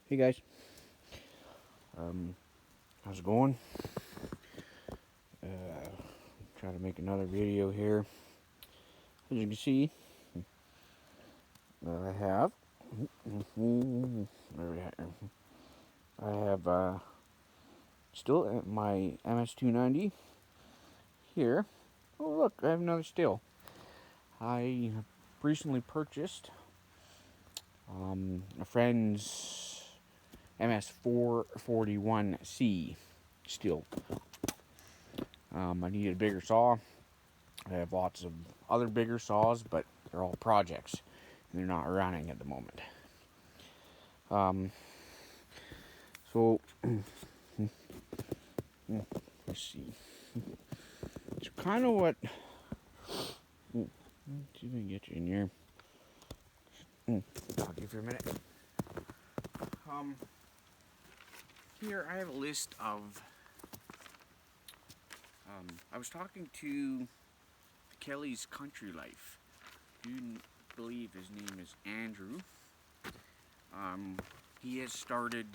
Hey guys, how's it going? Try to make another video here. As you can see, I have still my MS290 here. Oh look, I have another still. I recently purchased a friend's MS441C still. I needed a bigger saw. I have lots of other bigger saws, but they're all projects, and they're not running at the moment. So let's see. It's kind of what. Let's see if I can get you in here. Talk to you for a minute. Here I have a list of. I was talking to Kelly's Country Life. You believe his name is Andrew. He has started.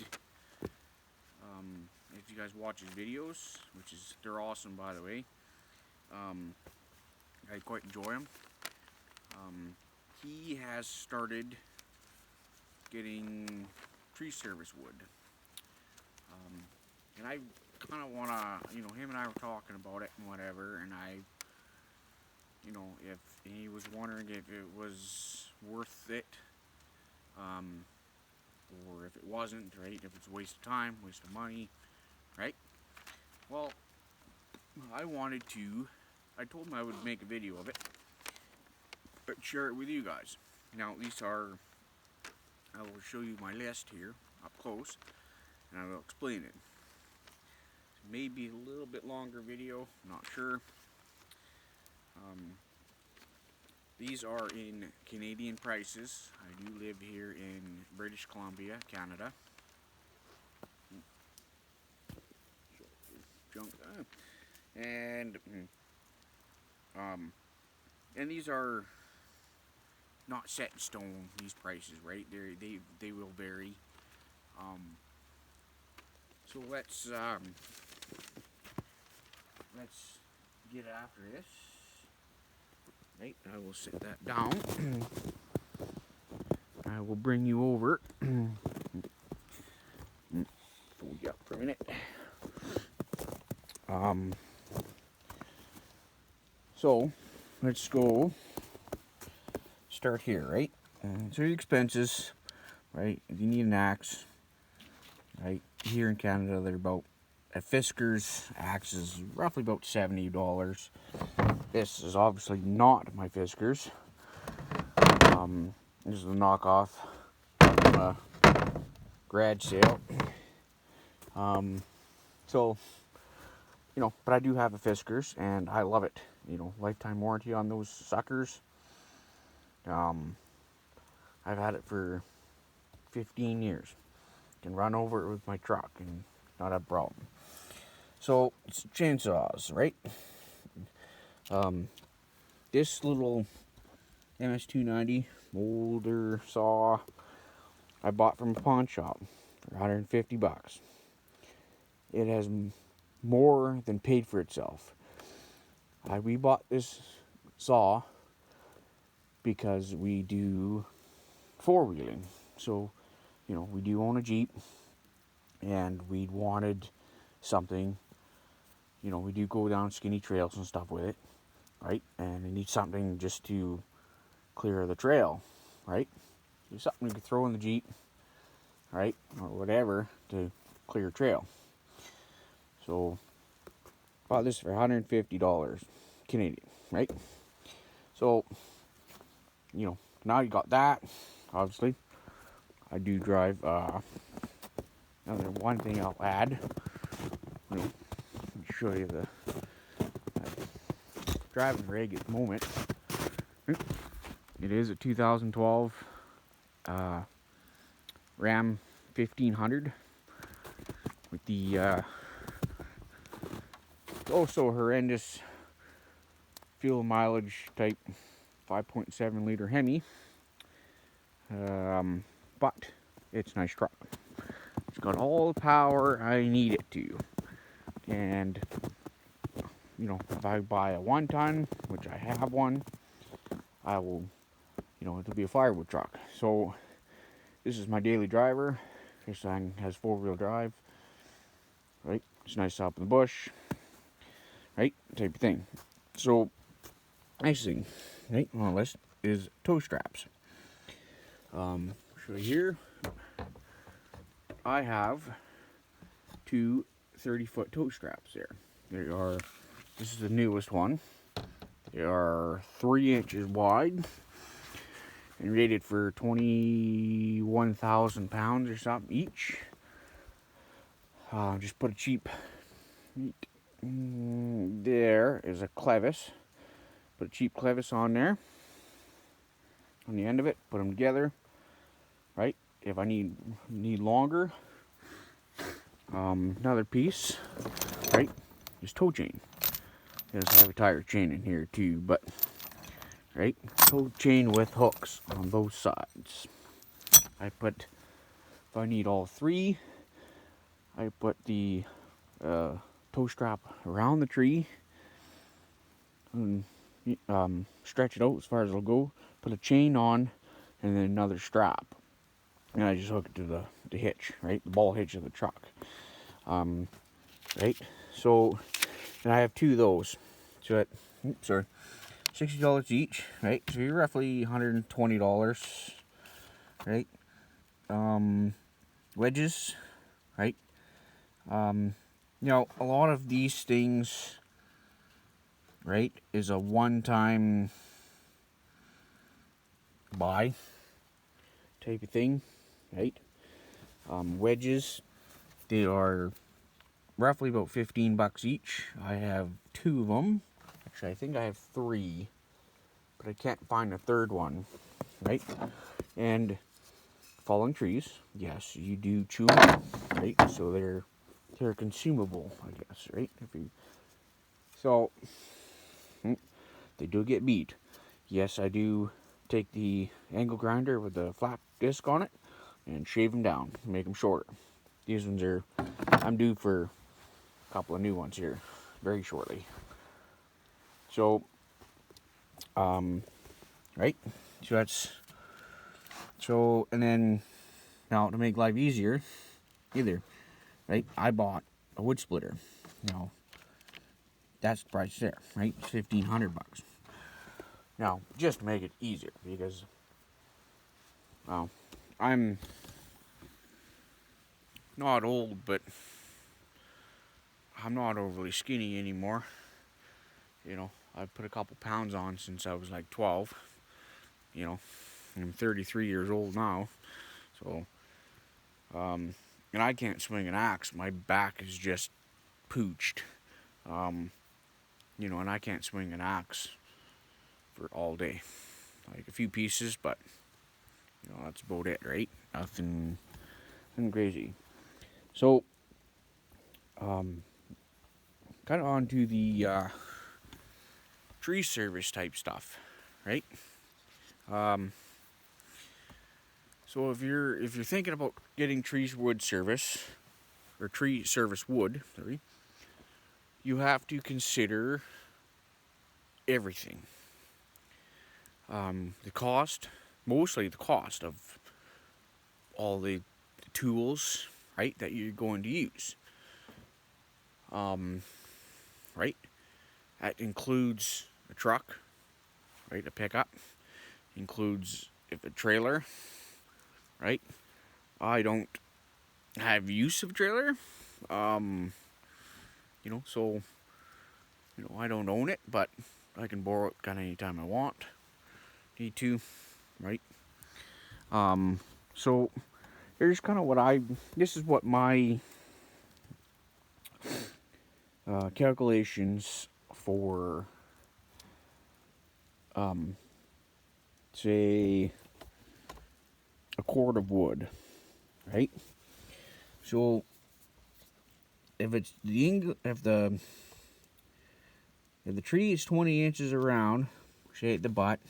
If you guys watch his videos, they're awesome by the way. I quite enjoy them. He has started getting tree service wood. And I kind of want to, him and I were talking about it and whatever, and if he was wondering if it was worth it, or if it wasn't, right, if it's a waste of time, waste of money, right? Well, I told him I would make a video of it, but share it with you guys. Now, I will show you my list here, up close, and I will explain it. Maybe a little bit longer video, not sure. These are in Canadian prices. I do live here in British Columbia, Canada. And these are not set in stone, these prices, right? They will vary. So let's get after this. Right, I will set that down. I will bring you over. Hold you up for a minute. So let's go start here, right? So your expenses, right? If you need an axe, right? Here in Canada, they're about, at Fisker's, axe is roughly about $70. This is obviously not my Fisker's. This is a knockoff from a garage sale. So, but I do have a Fisker's, and I love it. Lifetime warranty on those suckers. I've had it for 15 years. Can run over it with my truck and not have a problem. So, it's chainsaws, right? This little MS290 molder saw I bought from a pawn shop for 150 bucks. It has more than paid for itself. We bought this saw because we do four-wheeling. So, we do own a Jeep, and we wanted something, we do go down skinny trails and stuff with it, right? And we need something just to clear the trail, right? So something we could throw in the Jeep, right? Or whatever to clear a trail. So, bought this for $150 Canadian, right? So, now you got that, obviously. I do drive, another one thing I'll add, let me show you the driving rig at the moment. It is a 2012 Ram 1500 with the so horrendous fuel mileage type 5.7 liter Hemi, but it's a nice truck. got all the power I need it to. And, you know, if I buy a 1-ton, which I have one, I will, you know, it'll be a firewood truck. So this is my daily driver. This thing has 4-wheel drive, right? It's nice up in the bush, right? Type of thing. So, next thing, right, on the list is tow straps. Show you here, I have two 30-foot tow straps there. They are, this is the newest one. They are 3 inches wide and rated for 21,000 pounds or something each. Just put a cheap, there is a clevis. Put a cheap clevis on there, on the end of it, put them together, right? If I need longer, another piece, right, is tow chain. Does have a tire chain in here too, but, right, tow chain with hooks on both sides. I put, if I need all 3, I put the tow strap around the tree, and stretch it out as far as it'll go, put a chain on, and then another strap, and I just hook it to the hitch, right, the ball hitch of the truck, right. So, and I have 2 of those, so at, sorry, $60 each, right, so you're roughly $120, right. Wedges, right. You know, a lot of these things, right, is a one-time buy type of thing, right. Wedges, they are roughly about 15 bucks each. I have 2 of them. Actually, I think I have 3, but I can't find a 3rd one, right. And falling trees, yes, you do chew them, right. So they're consumable, I guess, right. So they do get beat. Yes, I do take the angle grinder with the flat disc on it and shave them down, make them shorter. These ones are, I'm due for a couple of new ones here very shortly. So, right, so that's, so, and then, now to make life easier, right, I bought a wood splitter. Now, that's the price there, right, it's 1,500 bucks. Now, just to make it easier, because, well, I'm not old, but I'm not overly skinny anymore. You know, I've put a couple pounds on since I was like 12. You know, I'm 33 years old now. So, and I can't swing an axe. My back is just pooched. You know, and I can't swing an axe for all day. Like a few pieces, but, you know, that's about it, right? Nothing crazy. So, kind of on to the tree service type stuff, right? So if you're thinking about getting tree wood service, or tree service wood, sorry, you have to consider everything. The cost, mostly the cost of all the tools, right, that you're going to use. Right? That includes a truck, right, a pickup. Includes if a trailer, right? I don't have use of a trailer. You know, so, you know, I don't own it, but I can borrow it kind of anytime I want. Need to, right? So here's kind of what this is what my calculations for, say, a cord of wood, right? So if it's if the tree is 20 inches around, say at the butt,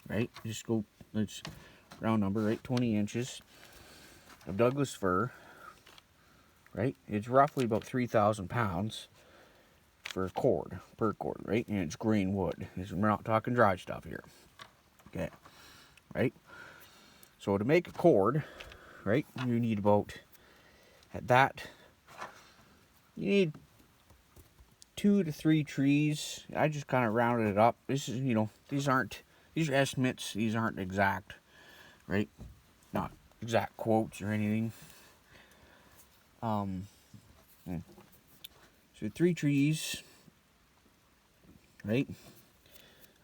right? Just go, let's round number, right? 20 inches of Douglas fir, right? It's roughly about 3,000 pounds for a cord, per cord, right? And it's green wood. We're not talking dry stuff here. Okay, right? So to make a cord, right, you need about, at that, you need 2 to 3 trees. I just kind of rounded it up. This is, these are estimates. These aren't exact, right? Not exact quotes or anything. So 3 trees, right?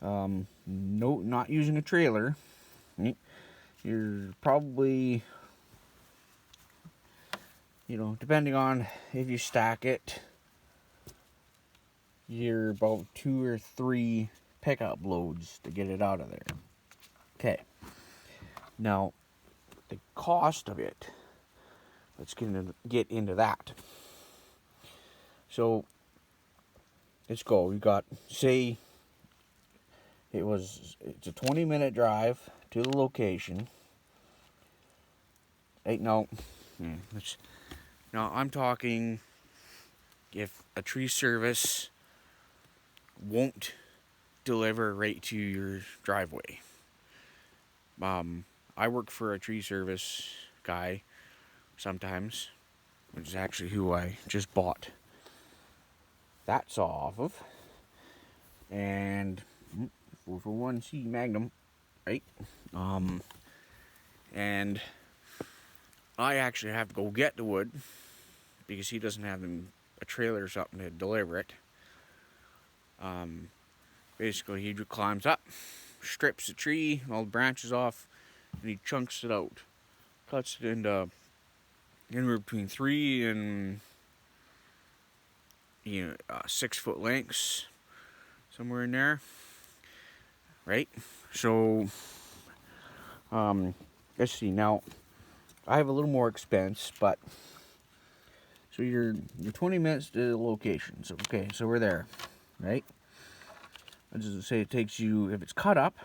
No, not using a trailer. Right? You're probably, depending on if you stack it, you're about 2 or 3 pickup loads to get it out of there. Okay. Now, the cost of it, let's get into that. So, let's go. We got, say, it's a 20-minute drive to the location. Now, I'm talking if a tree service won't deliver right to your driveway. I work for a tree service guy sometimes, which is actually who I just bought that saw off of. And 441C Magnum, right? And I actually have to go get the wood because he doesn't have a trailer or something to deliver it. Basically, he climbs up, strips the tree, all the branches off, and he chunks it out. Cuts it into anywhere between 3 and 6 foot lengths, somewhere in there, right? So, let's see. Now, I have a little more expense, but so you're 20 minutes to the location. So okay, so we're there, right? Let's just say it takes you, if it's cut up,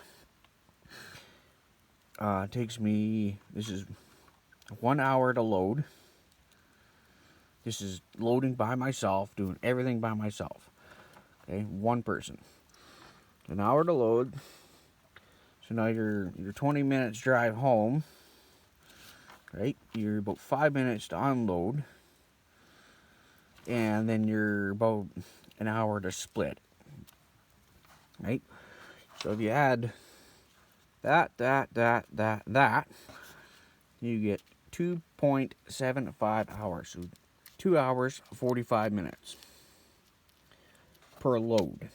it takes me, this is 1 hour to load. This is loading by myself, doing everything by myself. Okay, one person. An hour to load. So now you're 20 minutes drive home. Right? You're about 5 minutes to unload. And then you're about an hour to split. Right? So if you add that, you get 2.75 hours. So 2 hours, 45 minutes per load.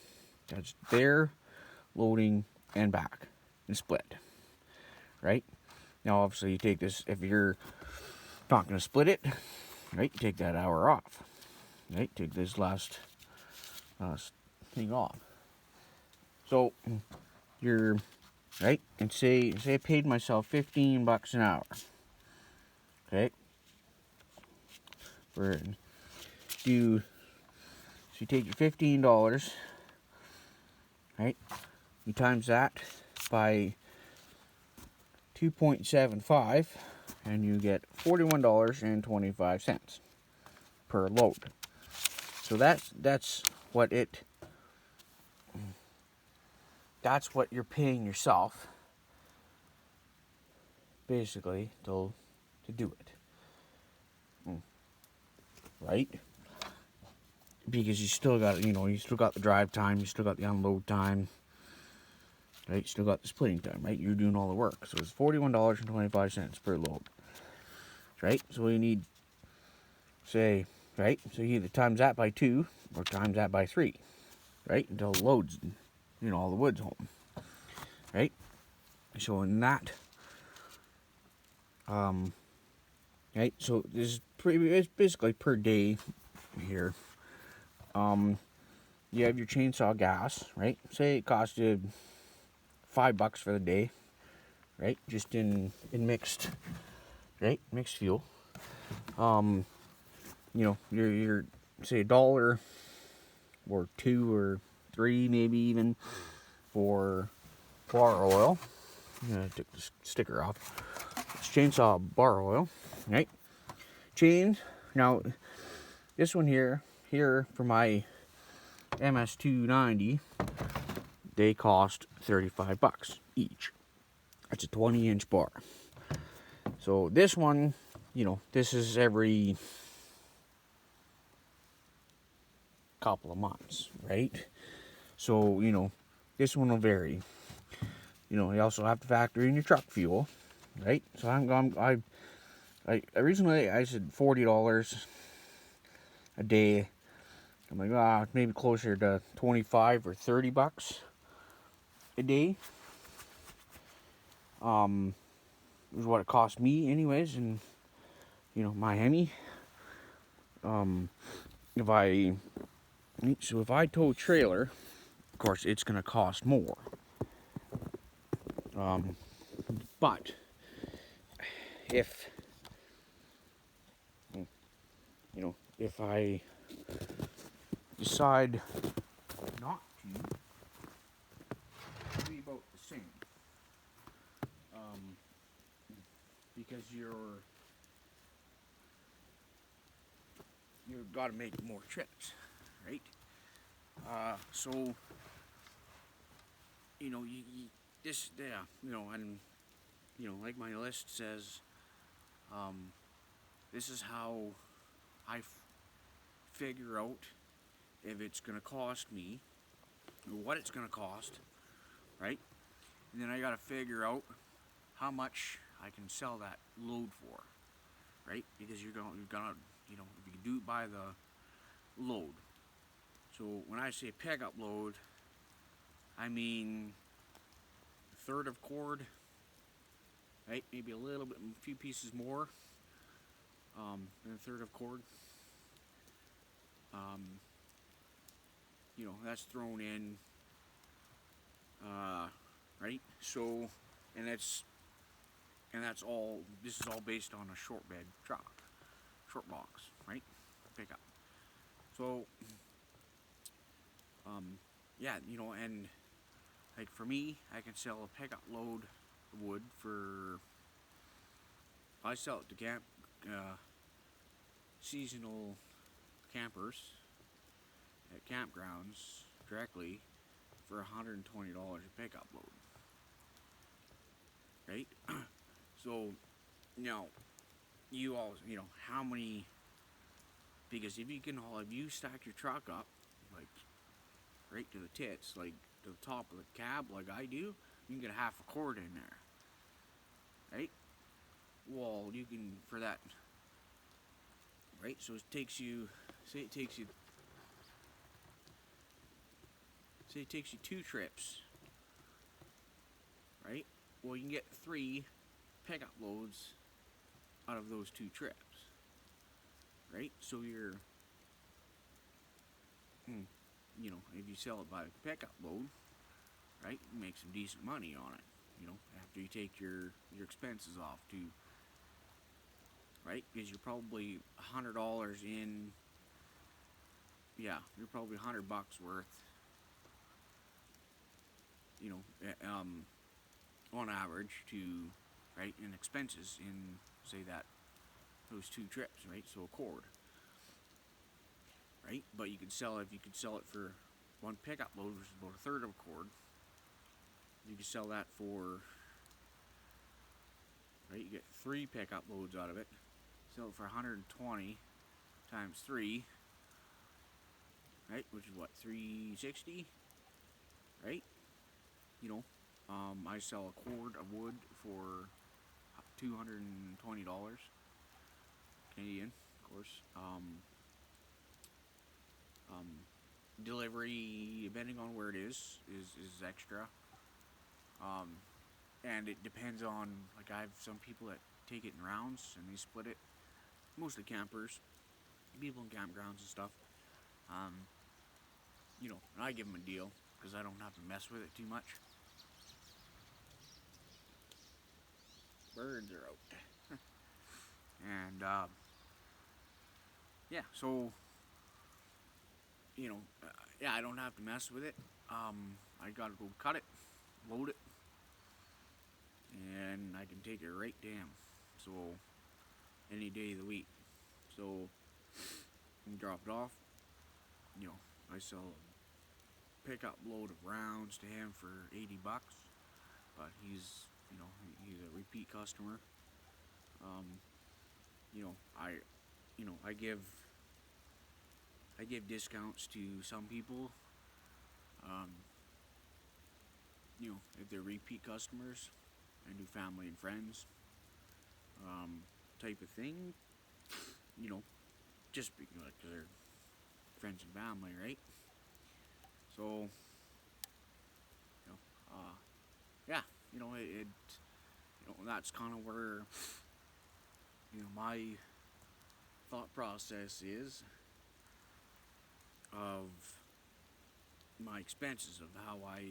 That's there, loading, and back, and split. Right? Now, obviously, you take this, if you're not going to split it, right, you take that hour off. Right? Take this last thing off. So, you're, right, and say I paid myself $15 an hour. Okay? So you take your $15, right? You times that by 2.75, and you get $41.25 per load. So that's what you're paying yourself, basically, to do it. Right? Because you still got, you still got the drive time, you still got the unload time, right? You still got the splitting time, right? You're doing all the work. So it's $41.25 per load, right? So you need, say, right? So you either times that by 2 or times that by 3, right? Until it loads, all the wood's home, right? So in that, right? So this is it's basically per day here. You have your chainsaw gas, right? Say it cost you $5 for the day, right? Just in mixed, right? Mixed fuel. You're say $1 or $2 or $3 maybe even for bar oil. I took the sticker off. It's chainsaw bar oil, right? Chain, Now, this one here for my MS290, they cost 35 bucks each. It's a 20-inch bar. So this one, this is every couple of months, right? So, this one will vary. You also have to factor in your truck fuel, right? So I originally I said $40 a day. I'm like, maybe closer to 25 or 30 bucks a day. Is what it cost me anyways in Miami. If I tow a trailer, of course it's gonna cost more. But if if I decide not to, it'll be about the same. Because you've got to make more trips, right? So and like my list says, this is how I figure out if it's gonna cost me, or what it's gonna cost, right? And then I gotta figure out how much I can sell that load for, right? Because you're gonna if you do it by the load. So when I say pickup load, I mean a third of cord, right? Maybe a few pieces more than a third of cord. That's thrown in, right? So, and that's all. This is all based on a short bed truck, short box, right? Pickup. So, yeah, and like for me, I can sell a pickup load of wood for. I sell it to seasonal campers at campgrounds directly for $120 a pickup load, right? So now you all, how many? Because if you stack your truck up like right to the tits, like to the top of the cab, like I do, you can get a half a cord in there, right? Well, you can for that, right? So it takes you, say it takes you 2 trips, right? Well, you can get 3 pickup loads out of those 2 trips, right? So you're, if you sell it by pickup load, right, you make some decent money on it, after you take your expenses off too, right? Because you're probably $100 in, you're probably $100 worth, on average right, in expenses in, say that, those 2 trips, right? So a cord, right? But if you could sell it for 1 pickup load, which is about a third of a cord, you could sell that for, right, you get 3 pickup loads out of it, sell it for 120 times 3, right, which is what, 360, right? I sell a cord of wood for $220 Canadian, of course. Delivery, depending on where it is extra. And it depends on, like, I have some people that take it in rounds and they split it. Mostly campers, people in campgrounds and stuff. And I give them a deal because I don't have to mess with it too much. Birds are out. And, yeah, so, I don't have to mess with it. I gotta go cut it, load it, and I can take it right down. So, any day of the week. So, and drop it off. I sell a pickup load of rounds to him for $80, but he's he's a repeat customer. I I give discounts to some people. Um, if they're repeat customers, I do family and friends type of thing. You know, just because they're friends and family, right? So, you know, yeah, that's kind of where my thought process is of my expenses, of how I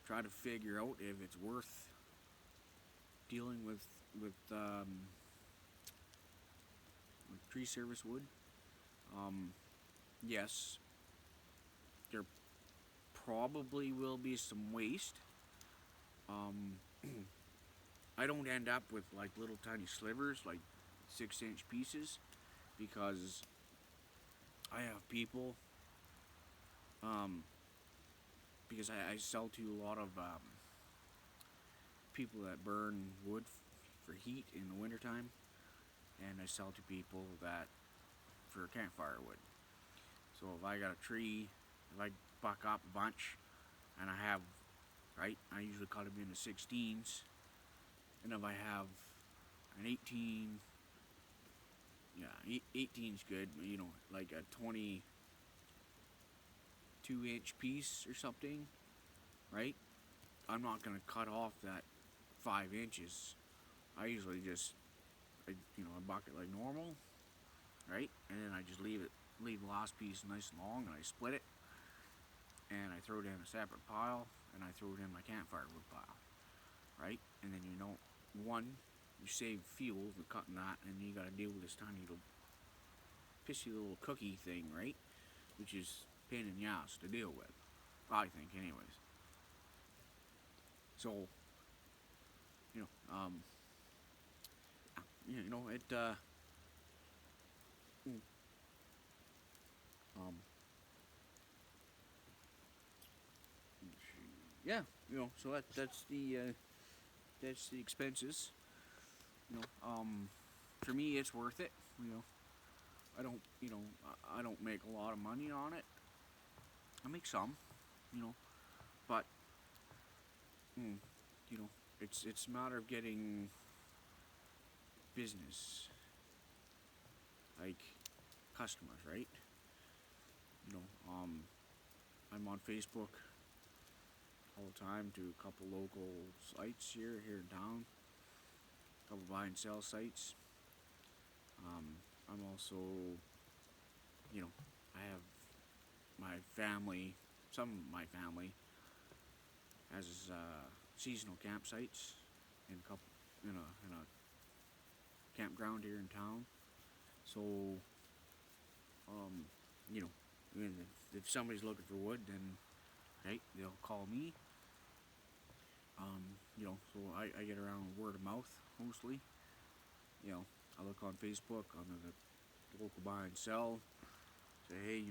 try to figure out if it's worth dealing with tree service wood. Yes, there probably will be some waste. Um, I don't end up with like little tiny slivers, like 6-inch pieces, because I have people. Um, because I sell to a lot of people that burn wood for heat in the wintertime, and I sell to people that for campfire wood. So if I got a tree, if I buck up a bunch, and I usually cut them into 16s, and if I have an 18, yeah, 18's good, like a 22-inch piece or something, right? I'm not gonna cut off that 5 inches. I usually just, I buck it like normal, right? And then I just leave the last piece nice and long, and I split it, and I throw it in a separate pile, and I throw it in my campfire wood pile, right? And then one, you save fuel with cutting that, and you got to deal with this tiny little pissy little cookie thing, right? Which is pain in the ass to deal with, I think, anyways. So, you know, um, it, mm, um, yeah, so that's the expenses. For me, it's worth it. I don't, I don't make a lot of money on it. I make some, but, mm, you know, it's a matter of getting business, like customers, right? You know, um, I'm on Facebook all the time to a couple local sites here in town, a couple buy and sell sites. I'm also, you know, I have my family, some of my family has seasonal campsites in a couple in a campground here in town. So, um, you know, if somebody's looking for wood, then right, they'll call me. So I get around word of mouth mostly. I look on Facebook on the local buy and sell. Say, hey,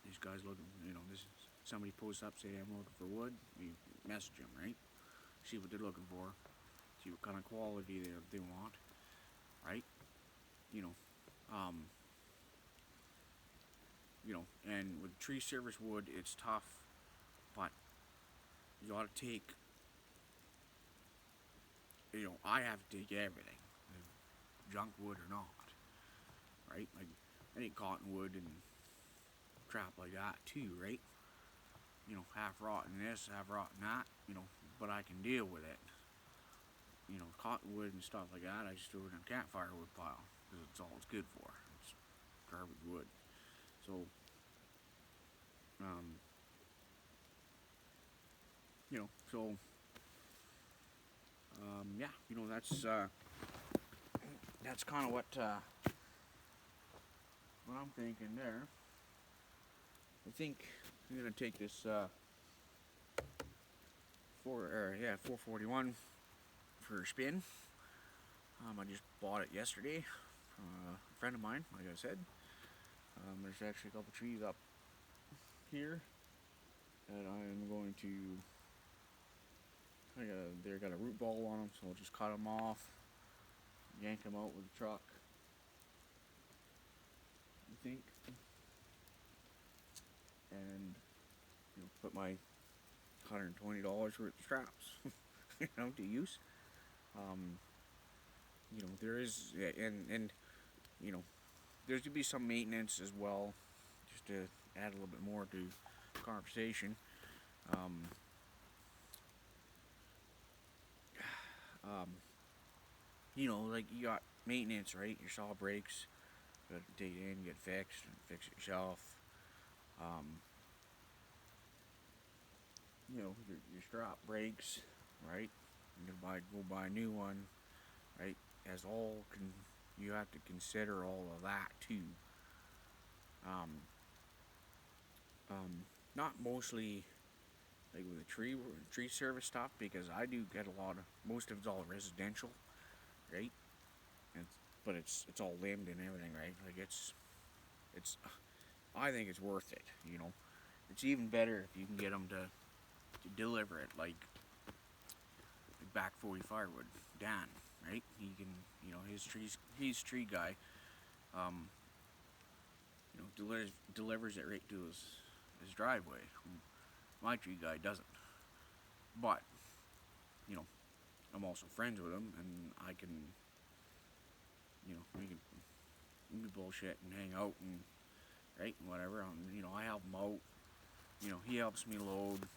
these guys looking, this is, somebody posts up, say I'm looking for wood. We message them, right? See what they're looking for. See what kind of quality they want, right? You know, um, and with tree service wood, it's tough, but you ought to take, I have to take everything, junk wood or not, right? Like any cottonwood and crap like that too, right? Half rotten this, half rotten that, but I can deal with it. Cottonwood and stuff like that, I just throw it in a campfire wood pile because it's all it's good for. It's garbage wood. So, um, so yeah, that's kind of what I'm thinking there. I think I'm gonna take this 441 for a spin. I just bought it yesterday a friend of mine, like I said. There's actually a couple trees up here that I'm going to. They got a root ball on them, so I'll just cut them off, yank them out with the truck. I think, and put my $120 worth of straps, to use. Um, there is, and there's gonna be some maintenance as well, just to add a little bit more to the conversation. Um, um, like you got maintenance, right? Your saw breaks, you gotta take it in, get fixed, and fix it yourself. Um, your strap breaks, right? You gotta go buy a new one, right? You have to consider all of that too. Um, Not mostly like with the tree service stuff, because I do get a lot of, most of it's all residential, right? And but it's all limbed and everything, right? Like it's I think it's worth it. It's even better if you can get them to deliver it, like back 40 Firewood, Dan, right? He can, he's a tree guy. Um, delivers it right to his driveway. My tree guy doesn't, but you know, I'm also friends with him, and I can, we can bullshit and hang out and right and whatever. I help him out. He helps me load.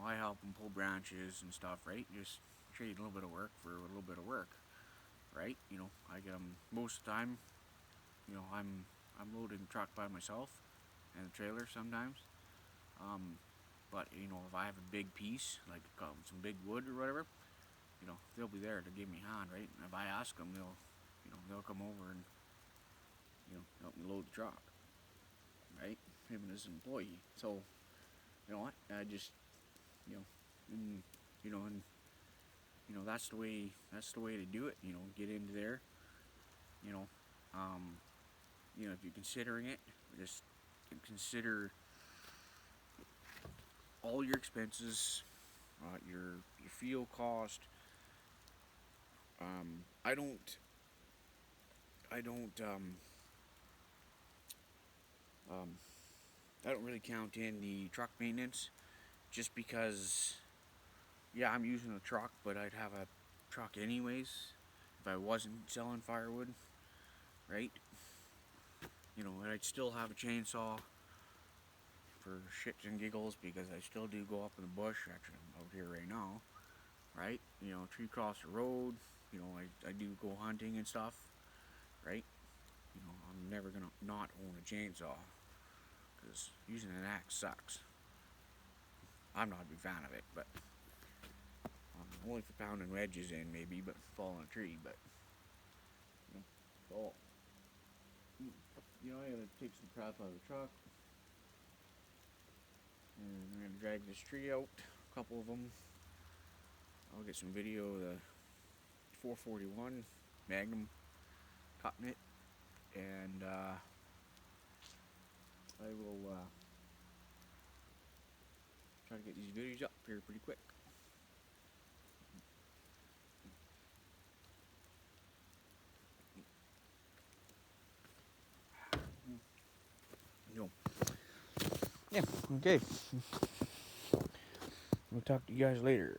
I help him pull branches and stuff, right? Just trade a little bit of work for a little bit of work, right? I get him most of the time. I'm loading the truck by myself and the trailer sometimes. But if I have a big piece, like some big wood or whatever, they'll be there to give me a hand, right? And if I ask them, they'll come over and help me load the truck, right? Him and his employee. So, what? I just, you know, and and that's the way to do it. Get into there. You know, um, if you're considering it, just consider all your expenses, your fuel cost. Um, I don't I don't um, I don't really count in the truck maintenance, just because yeah, I'm using a truck, but I'd have a truck anyways if I wasn't selling firewood, right? And I'd still have a chainsaw for shits and giggles, because I still do go up in the bush. Actually, I'm out here right now, right? Tree across the road. I do go hunting and stuff, right? I'm never gonna not own a chainsaw, because using an axe sucks. I'm not a big fan of it, but only for pounding wedges in, maybe, but falling a tree. But so I gotta take some crap out of the truck, and I'm gonna drag this tree out. A couple of them. I'll get some video of the 441 Magnum cutting it, and I will try to get these videos up here pretty quick. Yeah, okay. We'll talk to you guys later.